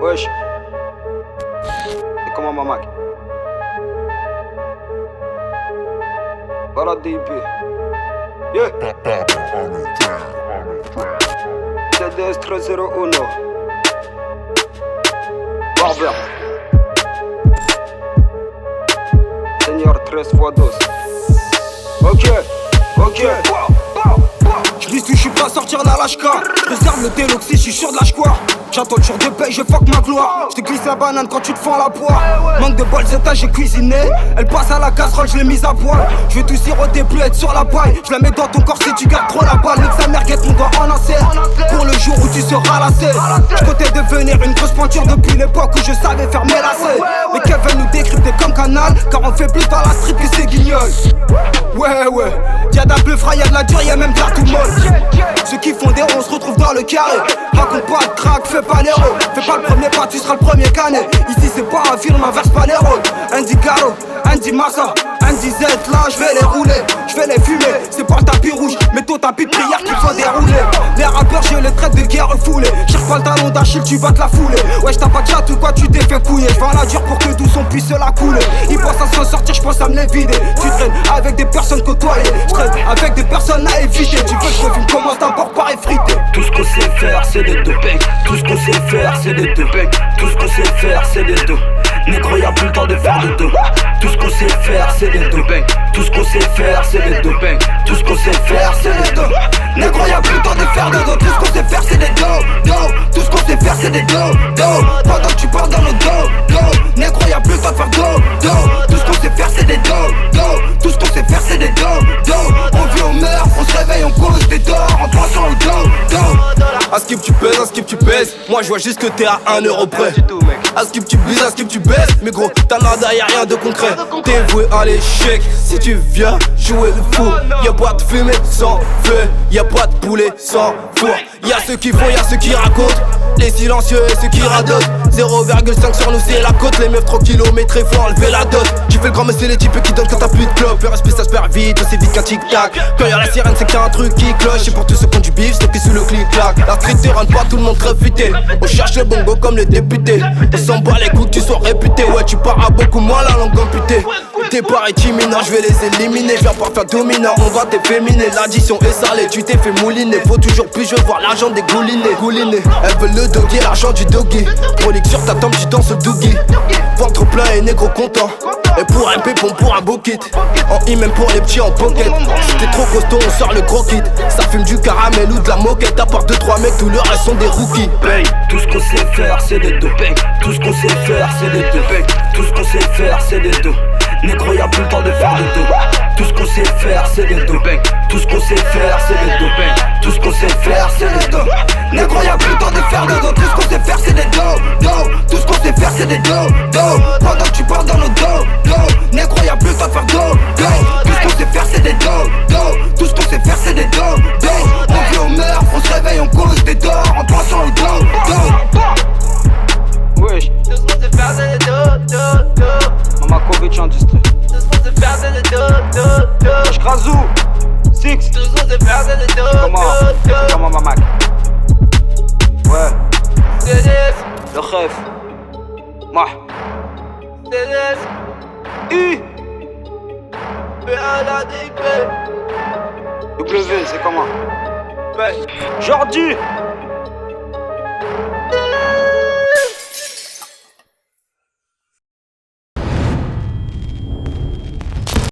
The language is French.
Wesh. Et comment ma Mac? Voilà DIP. Yeah. ZDS 301. Barber. Seigneur 13x12. Ok. Je dis je suis pas sortir la lâche-car. Je réserve le déloxy, je suis sûr de lâche quoi. J'attends le jour de paye, je fuck ma gloire. Je te glisse la banane quand tu te fends la poire. Manque de bol, zeta, j'ai cuisiné. Elle passe à la casserole, je l'ai mise à poil. Je vais tout siroter, plus être sur la paille. Je la mets dans ton corps si tu gardes trop la balle. Nique sa mère, guette mon doigt en encerre. Pour le jour où tu seras lassé. Je comptais devenir une grosse pointure depuis l'époque où je savais faire mes lacets. Mais qu'elle veut nous décrypter comme canal, car on fait plus dans la street que ses guignols. Ouais, y'a d'un bleu frais, y'a de la dure, y'a même de la tout molle. Ceux qui font des ronds, on se retrouve dans le carré. Raconte pas de crack, fais pas les rôles. Fais pas le premier pas, tu seras le premier canet. Ici c'est pas un film, inverse pas les rôles. Andy Garo, Andy Massa, Andy Z, là je vais les rouler, je vais les fumer. C'est pas le tapis rouge, mais ton tapis de prière qu'il faut dérouler. Les rappeurs, je les traite de guerre refoulée. Cherche pas le talon d'Achille, tu vas te la fouler. Wesh, t'as pas de chat ou quoi, tu t'es fait couiller. J'vends la dure pour que tout son puisse la couler. Ils pensent à s'en sortir, j'pense à me les vider. Tu traînes avec des personnes côtoyées, j'traîne avec des personnes à éviter. Tu veux que je filme comment d'abord par effriter. Tout ce qu'on sait faire, c'est des deux. Tout ce qu'on sait faire, c'est des deux. Tout ce qu'on sait faire, c'est des deux. Négro, y'a plus le temps de faire de deux. Tout ce qu'on sait faire, c'est des deux. Tout ce qu'on sait faire, c'est des deux. Tout ce qu'on sait faire, c'est des deux. Négro, y'a plus le temps de faire de deux. Tout ce qu'on sait faire, c'est des deux. Tout ce qu'on sait faire, c'est des deux. Pendant que tu parles dans le dos. Négro, y'a plus le temps de faire dos. Tout ce qu'on sait faire, c'est des deux. Tout ce qu'on sait faire, c'est des deux. On vit, on meurt, on se réveille, on cause des dors. En pensant au dos. À skip tu pèses, moi je vois juste que t'es à 1 euro près. À skip tu bises, à skip tu baisses. Mais gros, t'as nada, y'a rien de concret. T'es voué à l'échec si tu viens jouer le fou. Y'a pas de fumée sans feu, y'a pas de poulet sans four. Y'a ceux qui font, y'a ceux qui racontent. Les silencieux et ceux qui radotent. 0,5 sur nous c'est la côte. Les meufs 3 kilomètres faut enlever la dot. Tu fais le grand mais c'est les types qui donnent quand t'as plus de clope. Le respect ça se perd vite, aussi vite qu'un tic tac. Quand y'a la sirène c'est qu'il y a un truc qui cloche. Et pour tous ceux qui ont du bif, c'est qui sous le clic clac. La street te rend pas tout le monde crevité. On cherche le bongo comme les députés. On s'en bat les coups que tu sois réputé. Ouais tu pars à beaucoup moins la langue amputée. T'es pareil timide, je vais les éliminer. Viens pas faire dominant, on va t'efféminer. L'addition est salée, tu t'es fait mouliner. Faut toujours plus, je veux voir l'argent dégouliner. Elle veut le doggy, l'argent du doggy. Prolique sur ta tombe, tu danses au doogie. Ventre plein et négro content. Et pour un pépon, pour un beau kit. En I même pour les petits en pocket. Si t'es trop costaud, on sort le gros kit. Ça fume du caramel ou de la moquette. À part 2-3 mecs, tout le reste sont des rookies. Tout ce qu'on sait faire, c'est des deux. Tout ce qu'on sait faire, c'est des deux. Tout ce qu'on sait faire, c'est des deux. Négro, y'a plus le temps de faire de deux. Tout ce qu'on sait faire, c'est des deux. Tout ce qu'on sait faire, c'est des deux. Tout ce qu'on sait faire, c'est des deux. Négro, y'a plus le temps de faire de deux. Tout ce qu'on sait faire, c'est des deux. Tout ce qu'on sait faire, c'est des deux. Pendant que tu parles dans nos dos. Négro, y'a plus le temps de faire dos. Tout ce qu'on sait faire, c'est des deux. Tout ce qu'on sait faire, c'est des deux. On vit, on meurt, on se réveille, on cause des dors. En pensant au dos. Wesh. Tout ce qu'on sait faire, c'est des deux. Mama Kovic Industrie. Tout ce qu'on sait faire, c'est des deux. Wesh Grazou. Six. Tout ce qu'on sait faire, c'est des deux. Comment ma Mac? Ouais. CDS. Le rêve. Mah. CDS. I. PALADP. W, c'est comment? Jordi.